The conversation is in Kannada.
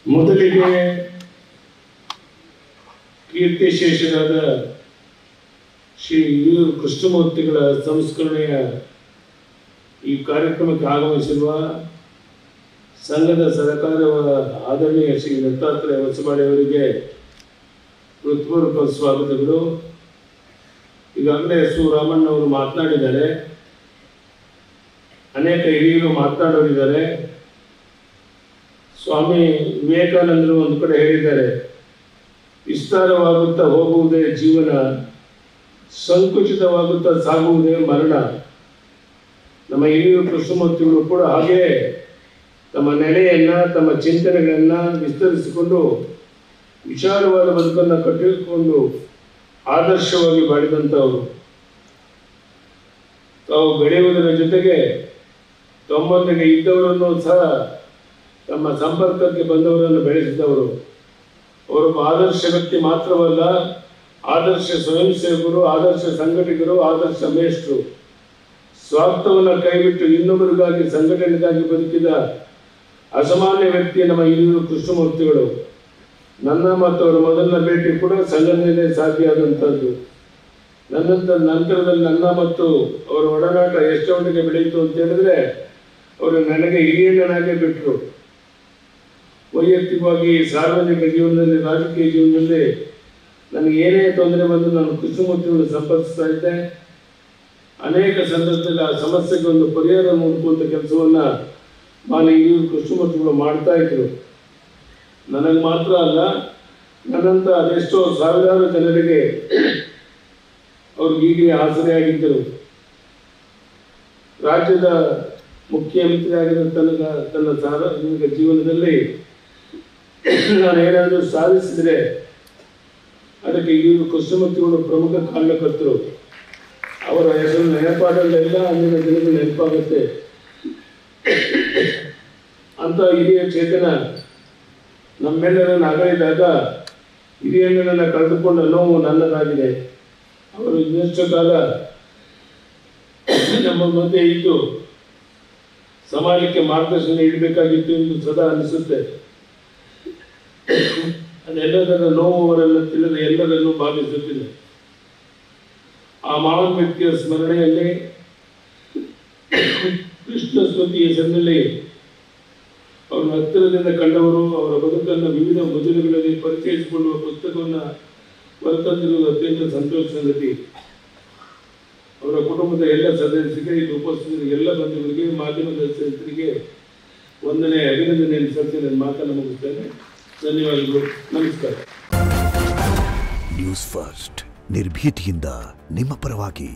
ಮೊದಲಿಗೆ ಕೀರ್ತಿಶೇಷರಾದ ಶ್ರೀ ಯು ಕೃಷ್ಣಮೂರ್ತಿಗಳ ಸಂಸ್ಕರಣೆಯ ಈ ಕಾರ್ಯಕ್ರಮಕ್ಕೆ ಆಗಮಿಸಿರುವ ಸಂಘದ ಸಹಕಾರವಾದ ಆದರಣೀಯ ಶ್ರೀ ದತ್ತಾತ್ರೇಯ ಹೊಸಬಾಳೆ ಅವರಿಗೆ ಹೃತ್ಪೂರ್ವಕ ಸ್ವಾಗತಗಳು. ಈಗಾಗಲೇ ರಾಮಣ್ಣ ಅವರು ಮಾತನಾಡಿದ್ದಾರೆ, ಅನೇಕ ಹಿರಿಯರು ಮಾತನಾಡೋರಿದ್ದಾರೆ. ಸ್ವಾಮಿ ವಿವೇಕಾನಂದರು ಒಂದು ಕಡೆ ಹೇಳಿದ್ದಾರೆ, ವಿಸ್ತಾರವಾಗುತ್ತಾ ಹೋಗುವುದೇ ಜೀವನ, ಸಂಕುಚಿತವಾಗುತ್ತಾ ಸಾಗುವುದೇ ಮರಣ. ನಮ್ಮ ಹಿರಿಯರು ಕೃಷ್ಣಮೂರ್ತಿಗಳು ಕೂಡ ಹಾಗೆ ತಮ್ಮ ನೆಲೆಯನ್ನ, ತಮ್ಮ ಚಿಂತನೆಗಳನ್ನ ವಿಸ್ತರಿಸಿಕೊಂಡು ವಿಶಾಲವಾದ ಬದುಕನ್ನು ಕಟ್ಟಿಕೊಂಡು ಆದರ್ಶವಾಗಿ ಬಾಳಿದಂಥವರು. ತಾವು ಬೆಳೆಯುವುದರ ಜೊತೆಗೆ ತಮ್ಮೊಂದಿಗೆ ಇದ್ದವರನ್ನು ಸಹ ತಮ್ಮ ಸಂಪರ್ಕಕ್ಕೆ ಬಂದವರನ್ನು ಬೆಳೆಸಿದವರು. ಅವರೊಬ್ಬ ಆದರ್ಶ ವ್ಯಕ್ತಿ ಮಾತ್ರವಲ್ಲ, ಆದರ್ಶ ಸ್ವಯಂ ಸೇವಕರು, ಆದರ್ಶ ಸಂಘಟಕರು, ಆದರ್ಶ ಮೇಷ್ಟ್ರು. ಸ್ವಾರ್ಥವನ್ನು ಕೈಬಿಟ್ಟು ಇನ್ನೊಬ್ಬರಿಗಾಗಿ, ಸಂಘಟನೆಗಾಗಿ ಬದುಕಿದ ಅಸಾಮಾನ್ಯ ವ್ಯಕ್ತಿ ನಮ್ಮ ಹಿರಿಯೂರು ಕೃಷ್ಣಮೂರ್ತಿಗಳು. ನನ್ನ ಮತ್ತು ಅವರ ಮೊದಲನ ಭೇಟಿ ಕೂಡ ಸಂಘಟನೆ ಸಾಧ್ಯ ಆದಂಥದ್ದು. ನಂತರದಲ್ಲಿ ನನ್ನ ಮತ್ತು ಅವರ ಒಡನಾಟ ಎಷ್ಟೊಂದಿಗೆ ಬೆಳೆಯಿತು ಅಂತ ಹೇಳಿದ್ರೆ, ಅವರು ನನಗೆ ಹಿರಿಯಣ್ಣನಾಗೇ ಬಿಟ್ಟರು. ವೈಯಕ್ತಿಕವಾಗಿ, ಸಾರ್ವಜನಿಕ ಜೀವನದಲ್ಲಿ, ರಾಜಕೀಯ ಜೀವನದಲ್ಲಿ ನನಗೆ ಏನೇ ತೊಂದರೆ ಬಂದು ನಾನು ಕೃಷ್ಣಮೂರ್ತಿಗಳನ್ನು ಸಂಪರ್ಕಿಸ್ತಾ ಇದ್ದೆ. ಅನೇಕ ಸಂದರ್ಭದಲ್ಲಿ ಆ ಸಮಸ್ಯೆಗೆ ಒಂದು ಪರಿಹಾರ ಹುಡುಕುವಂಥ ಕೆಲಸವನ್ನು ಹಿರಿಯೂರು ಕೃಷ್ಣಮೂರ್ತಿಗಳು ಮಾಡ್ತಾ ಇದ್ರು. ನನಗೆ ಮಾತ್ರ ಅಲ್ಲ, ನನ್ನಂತ ಅದೆಷ್ಟೋ ಸಾವಿರಾರು ಜನರಿಗೆ ಅವರು ಹೀಗೆ ಆಸರೆಯಾಗಿದ್ದರು. ರಾಜ್ಯದ ಮುಖ್ಯಮಂತ್ರಿ ಆಗಿದ್ದ ತನ್ನ ಸಾರ್ವಜನಿಕ ಜೀವನದಲ್ಲಿ ನಾನು ಏನಾದರೂ ಸಾಧಿಸಿದರೆ ಅದಕ್ಕೆ ಹಿರಿಯೂರು ಕೃಷ್ಣಮೂರ್ತಿಗಳು ಪ್ರಮುಖ ಕಾರಣಕರ್ತರು. ಅವರ ಹೆಸರು ನೆನಪಾದಲ್ಲೆಲ್ಲ ಅಂದಿನ ದಿನಗಳು ನೆನಪಾಗುತ್ತೆ. ಅಂತ ಹಿರಿಯ ಚೇತನ ನಮ್ಮೆಲ್ಲರನ್ನು ಅಗಲಿದಾಗ ಹಿರಿಯಣ್ಣನನ್ನು ಕಳೆದುಕೊಂಡ ನೋವು ನನ್ನದಾಗಿದೆ. ಅವರು ಇನ್ನಷ್ಟು ಕಾಲ ನಮ್ಮ ಮಧ್ಯೆ ಇದ್ದು ಸಮಾಜಕ್ಕೆ ಮಾರ್ಗದರ್ಶನ ನೀಡಬೇಕಾಗಿತ್ತು ಎಂದು ಸದಾ ಅನಿಸುತ್ತೆ. ಅದೆಲ್ಲದರ ನೋವು ಅವರನ್ನು ತಿಳಿದ ಎಲ್ಲರನ್ನೂ ಭಾವಿಸುತ್ತಿದೆ. ಆ ಮಹಾನ್ ವ್ಯಕ್ತಿಯ ಸ್ಮರಣೆಯಲ್ಲಿ ಕೃಷ್ಣ ಸ್ಮೃತಿ ಹೆಸರಿನಲ್ಲಿ ಅವರ ಹತ್ತಿರದಿಂದ ಕಂಡವರು ಅವರ ಬದುಕನ್ನು ವಿವಿಧ ಮಜಲುಗಳಲ್ಲಿ ಪರಿಚಯಿಸಿಕೊಳ್ಳುವ ಪುಸ್ತಕವನ್ನು ಹೊರತಂದಿರುವುದು ಅತ್ಯಂತ ಸಂತೋಷ ಸಂಗತಿ. ಅವರ ಕುಟುಂಬದ ಎಲ್ಲ ಸದಸ್ಯರಿಗೆ, ಇದು ಉಪಸ್ಥಿತರಿಗೆ, ಎಲ್ಲ ಬಂಧುಗಳಿಗೆ, ಮಾಧ್ಯಮದ ಸ್ನೇಹಿತರಿಗೆ ವಂದನೆ, ಅಭಿನಂದನೆಯನ್ನು ಸಲ್ಲಿಸಿ ನನ್ನ ಮಾತನ್ನು ಮುಗಿಸ್ತೇನೆ. ಧನ್ಯವಾದಗಳು. ನಮಸ್ಕಾರ. ನ್ಯೂಸ್ ಫಸ್ಟ್, ನಿರ್ಭೀತಿಯಿಂದ ನಿಮ್ಮ ಪರವಾಗಿ.